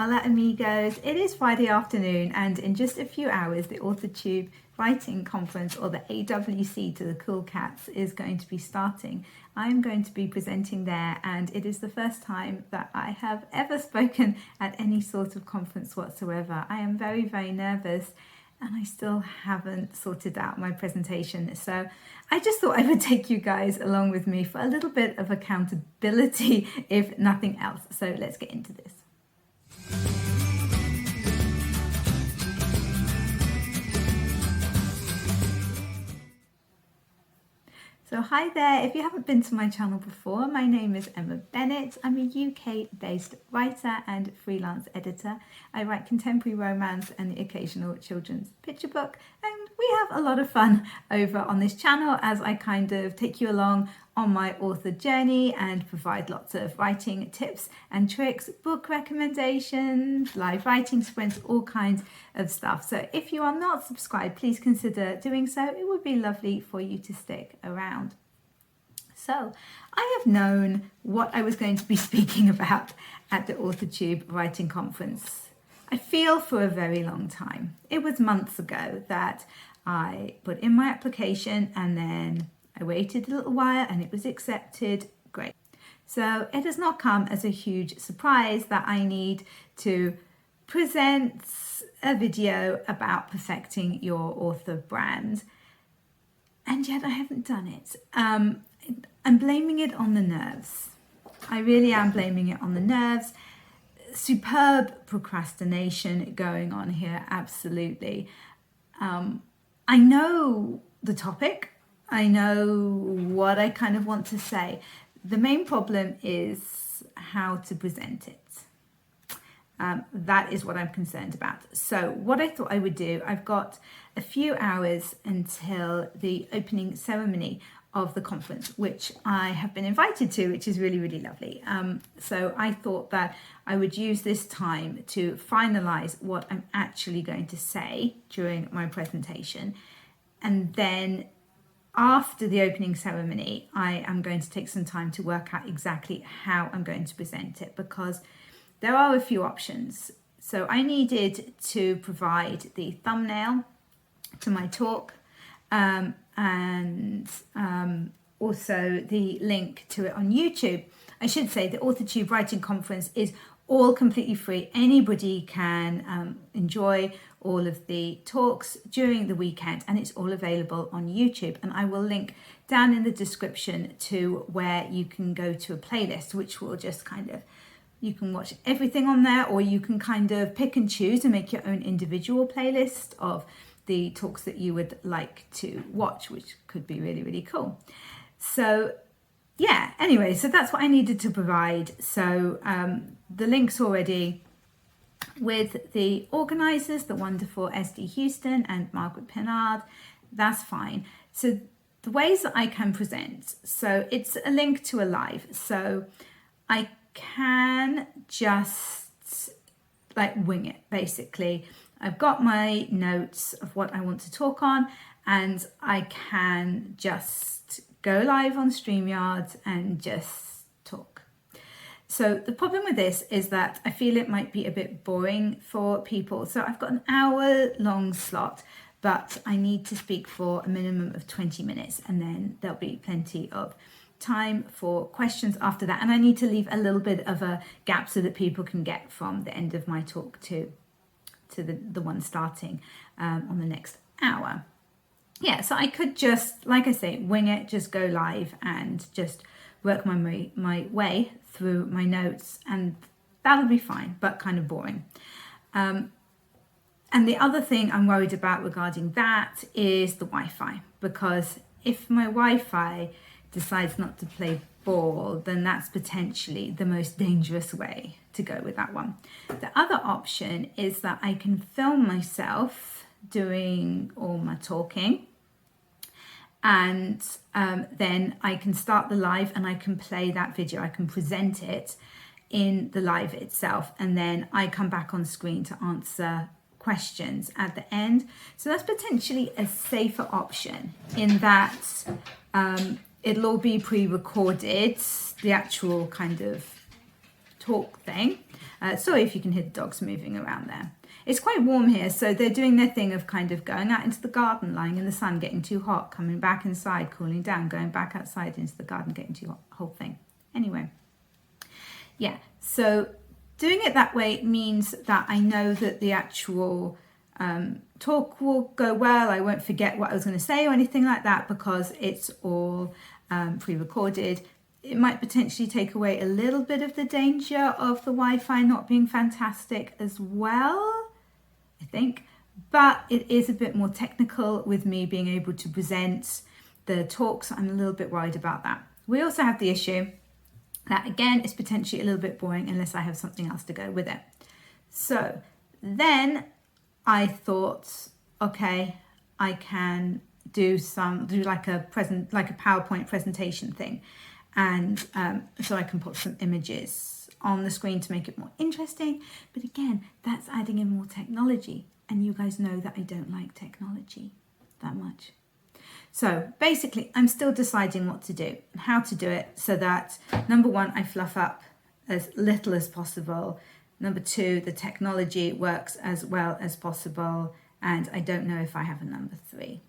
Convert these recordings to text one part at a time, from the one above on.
Hola amigos, it is Friday afternoon and in just a few hours the AuthorTube Writing Conference, or the AWC to the Cool Cats, is going to be starting. I'm going to be presenting there and it is the first time that I have ever spoken at any sort of conference whatsoever. I am very, very nervous and I still haven't sorted out my presentation. So I just thought I would take you guys along with me for a little bit of accountability, if nothing else. So let's get into this. So hi there, if you haven't been to my channel before, my name is Emma Bennet. I'm a UK-based writer and freelance editor. I write contemporary romance and the occasional children's picture book, and we have a lot of fun over on this channel as I kind of take you along on my author journey and provide lots of writing tips and tricks, book recommendations, live writing sprints, all kinds of stuff. So if you are not subscribed, please consider doing so. It would be lovely for you to stick around. So I have known what I was going to be speaking about at the AuthorTube Writing Conference, I feel, for a very long time. It was months ago that I put in my application and then I waited a little while and it was accepted. Great. So it has not come as a huge surprise that I need to present a video about perfecting your author brand. And yet I haven't done it. I'm blaming it on the nerves. I really am blaming it on the nerves. Superb procrastination going on here, absolutely. I know the topic. I know what I kind of want to say. The main problem is how to present it. That is what I'm concerned about. So what I thought I would do, I've got a few hours until the opening ceremony of the conference, which I have been invited to, which is really, really lovely. So I thought that I would use this time to finalize what I'm actually going to say during my presentation. And then after the opening ceremony, I am going to take some time to work out exactly how I'm going to present it, because there are a few options. So I needed to provide the thumbnail to my talk and also the link to it on YouTube. I should say the AuthorTube Writing Conference is all completely free. Anybody can enjoy all of the talks during the weekend, and it's all available on YouTube. And I will link down in the description to where you can go to a playlist, which will just kind of, you can watch everything on there, or you can kind of pick and choose and make your own individual playlist of the talks that you would like to watch, which could be really, really cool. So yeah, anyway, so that's what I needed to provide. So the link's already with the organisers, the wonderful SD Houston and Margaret Pennard. That's fine. So the ways that I can present, so it's a link to a live. So I can just like wing it, basically. I've got my notes of what I want to talk on, and I can just go live on StreamYard and just talk. So the problem with this is that I feel it might be a bit boring for people. So I've got an hour-long slot, but I need to speak for a minimum of 20 minutes, and then there'll be plenty of time for questions after that. And I need to leave a little bit of a gap so that people can get from the end of my talk to the one starting on the next hour. Yeah, so I could just, like I say, wing it, just go live and just work my way through my notes, and that'll be fine, but kind of boring. And the other thing I'm worried about regarding that is the Wi-Fi, because if my Wi-Fi decides not to play ball, then that's potentially the most dangerous way to go with that one. The other option is that I can film myself doing all my talking, and then I can start the live and I can play that video, I can present it in the live itself, and then I come back on screen to answer questions at the end. So that's potentially a safer option in that it'll all be pre-recorded, the actual kind of talk thing. Sorry if you can hear the dogs moving around there. It's quite warm here, so they're doing their thing of kind of going out into the garden, lying in the sun, getting too hot, coming back inside, cooling down, going back outside into the garden, getting too hot, whole thing. Anyway, yeah, so doing it that way means that I know that the actual talk will go well. I won't forget what I was going to say or anything like that because it's all pre-recorded. It might potentially take away a little bit of the danger of the Wi-Fi not being fantastic as well, I think. But it is a bit more technical with me being able to present the talks. I'm a little bit worried about that. We also have the issue that, again, is potentially a little bit boring unless I have something else to go with it. So then I thought, okay, I can do like a PowerPoint presentation thing. And so I can put some images on the screen to make it more interesting. But again, that's adding in more technology. And you guys know that I don't like technology that much. So basically, I'm still deciding what to do and how to do it so that, number one, I fluff up as little as possible. Number two, the technology works as well as possible. And I don't know if I have a number three.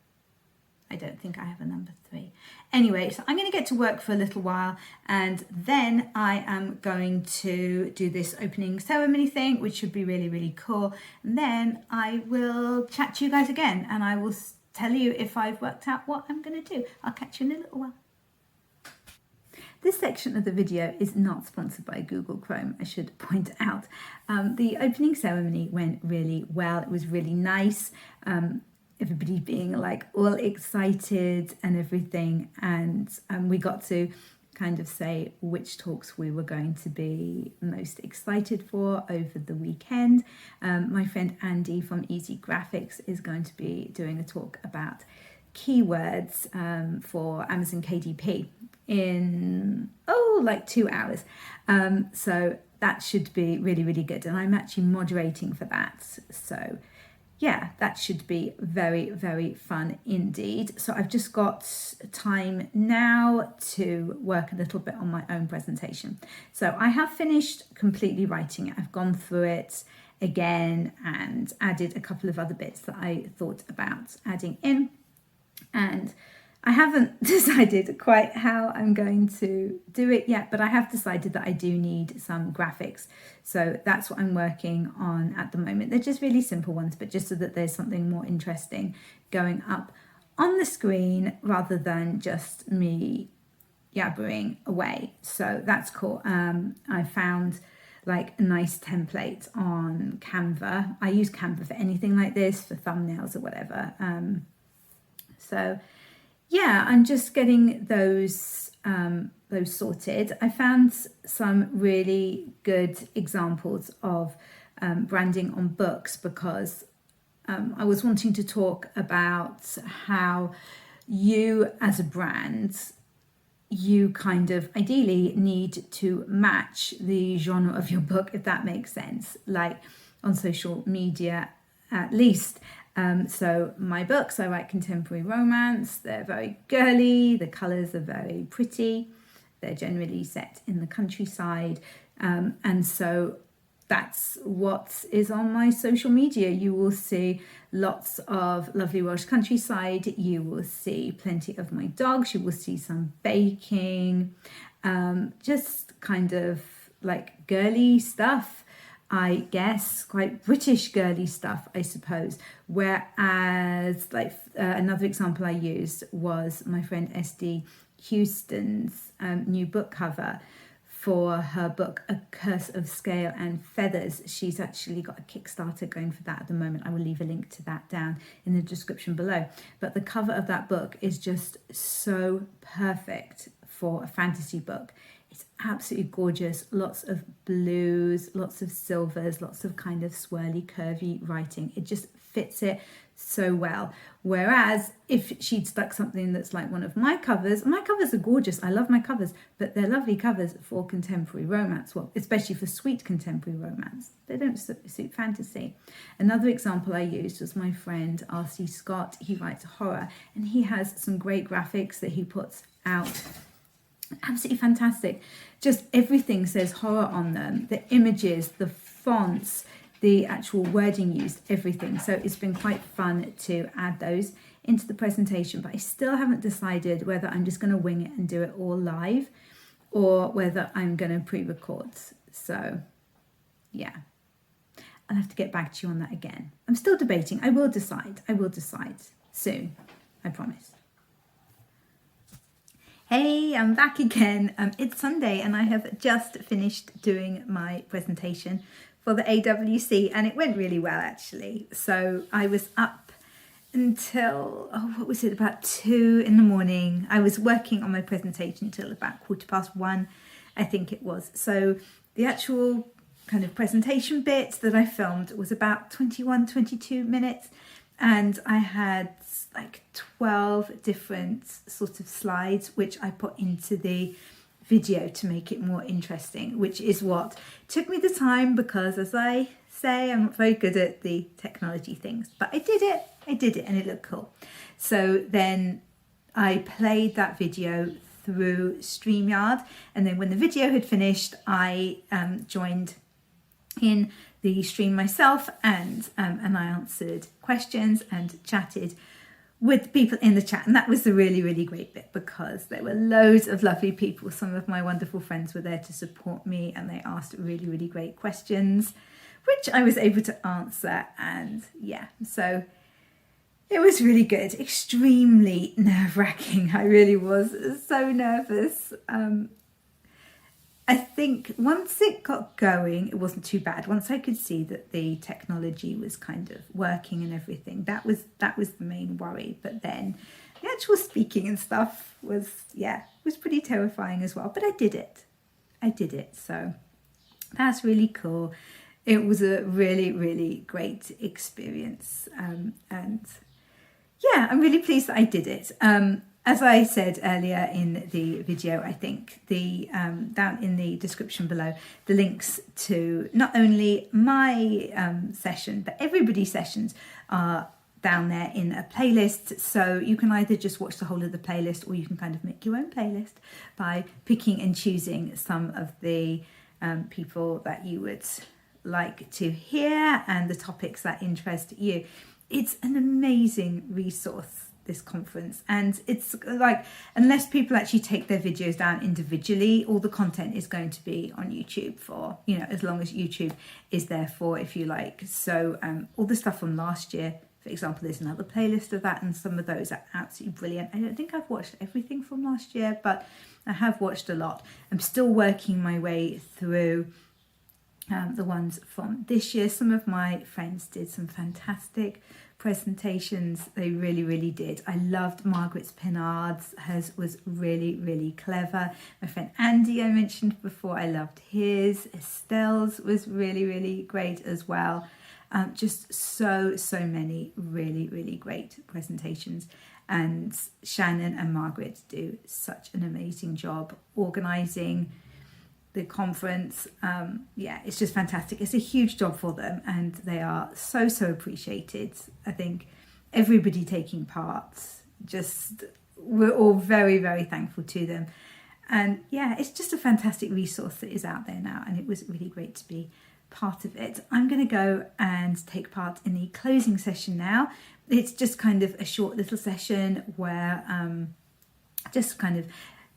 I don't think I have a number three. Anyway, so I'm going to get to work for a little while and then I am going to do this opening ceremony thing, which should be really, really cool. And then I will chat to you guys again and I will tell you if I've worked out what I'm going to do. I'll catch you in a little while. This section of the video is not sponsored by Google Chrome, I should point out. The opening ceremony went really well. It was really nice. Everybody being like all excited and everything, and we got to kind of say which talks we were going to be most excited for over the weekend. My friend Andy from Easy Graphics is going to be doing a talk about keywords for Amazon KDP in like 2 hours. So that should be really, really good, and I'm actually moderating for that. So yeah, that should be very, very fun indeed. So I've just got time now to work a little bit on my own presentation. So I have finished completely writing it. I've gone through it again and added a couple of other bits that I thought about adding in. And I haven't decided quite how I'm going to do it yet, but I have decided that I do need some graphics. So that's what I'm working on at the moment. They're just really simple ones, but just so that there's something more interesting going up on the screen rather than just me yabbering away. So that's cool. I found like a nice template on Canva. I use Canva for anything like this, for thumbnails or whatever. So yeah, I'm just getting those sorted. I found some really good examples of branding on books because I was wanting to talk about how you as a brand, you kind of ideally need to match the genre of your book, if that makes sense, like on social media at least. So my books, I write contemporary romance. They're very girly. The colours are very pretty. They're generally set in the countryside. And so that's what is on my social media. You will see lots of lovely Welsh countryside. You will see plenty of my dogs. You will see some baking, just kind of like girly stuff. I guess quite British girly stuff, I suppose. Whereas like another example I used was my friend SD Houston's new book cover for her book A Curse of Scale and Feathers. She's actually got a Kickstarter going for that at the moment. I will leave a link to that down in the description below. But the cover of that book is just so perfect for a fantasy book. It's absolutely gorgeous. Lots of blues, lots of silvers, lots of kind of swirly, curvy writing. It just fits it so well. Whereas if she'd stuck something that's like one of my covers are gorgeous. I love my covers, but they're lovely covers for contemporary romance. Well, especially for sweet contemporary romance. They don't suit fantasy. Another example I used was my friend R.C. Scott. He writes horror and he has some great graphics that he puts out Absolutely fantastic. Just everything says horror on them. The images, the fonts, the actual wording used, everything. So it's been quite fun to add those into the presentation, but I still haven't decided whether I'm just going to wing it and do it all live or whether I'm going to pre-record. So yeah, I'll have to get back to you on that again. I'm still debating. I will decide soon, I promise. Hey, I'm back again. It's Sunday and I have just finished doing my presentation for the AWC and it went really well actually. So I was up until, about 2 in the morning. I was working on my presentation until about 1:15, I think it was. So the actual kind of presentation bit that I filmed was about 22 minutes and I had like 12 different sort of slides which I put into the video to make it more interesting, which is what took me the time because, as I say, I'm not very good at the technology things, but I did it and it looked cool. So then I played that video through StreamYard, and then when the video had finished I joined in the stream myself and I answered questions and chatted with people in the chat, and that was the really, really great bit because there were loads of lovely people. Some of my wonderful friends were there to support me and they asked really, really great questions which I was able to answer, and yeah, so it was really good. Extremely nerve-wracking. I really was so nervous. I think once it got going, it wasn't too bad. Once I could see that the technology was kind of working and everything, that was the main worry. But then the actual speaking and stuff was pretty terrifying as well. But I did it. So that's really cool. It was a really, really great experience. And yeah, I'm really pleased that I did it. As I said earlier in the video, I think the down in the description below, the links to not only my session, but everybody's sessions are down there in a playlist. So you can either just watch the whole of the playlist or you can kind of make your own playlist by picking and choosing some of the people that you would like to hear and the topics that interest you. It's an amazing resource, this conference, and it's like, unless people actually take their videos down individually, all the content is going to be on YouTube for, as long as YouTube is there for, if you like. So all the stuff from last year, for example, there's another playlist of that, and some of those are absolutely brilliant. I don't think I've watched everything from last year, but I have watched a lot. I'm still working my way through the ones from this year. Some of my friends did some fantastic presentations. They really, really did. I loved Margaret's Pinard's. Hers was really, really clever. My friend Andy, I mentioned before, I loved his. Estelle's was really, really great as well. Just so many really, really great presentations. And Shannon and Margaret do such an amazing job organising the conference. It's just fantastic. It's a huge job for them and they are so appreciated. I think everybody taking part, we're all very, very thankful to them. And yeah, it's just a fantastic resource that is out there now, and it was really great to be part of it. I'm going to go and take part in the closing session now. It's just kind of a short little session where just kind of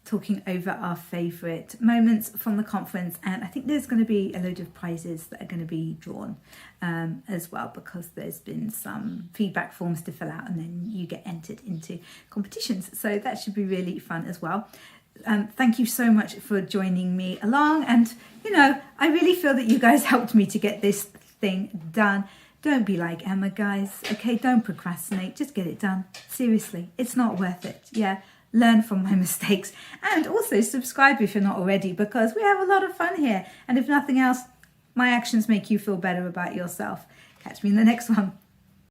talking over our favourite moments from the conference, and I think there's going to be a load of prizes that are going to be drawn as well, because there's been some feedback forms to fill out and then you get entered into competitions, so that should be really fun as well. Thank you so much for joining me along, and I really feel that you guys helped me to get this thing done. Don't be like Emma, guys, okay? Don't procrastinate, just get it done. Seriously, it's not worth it. Learn from my mistakes, and also subscribe if you're not already, because we have a lot of fun here, and if nothing else, my actions make you feel better about yourself. Catch me in the next one.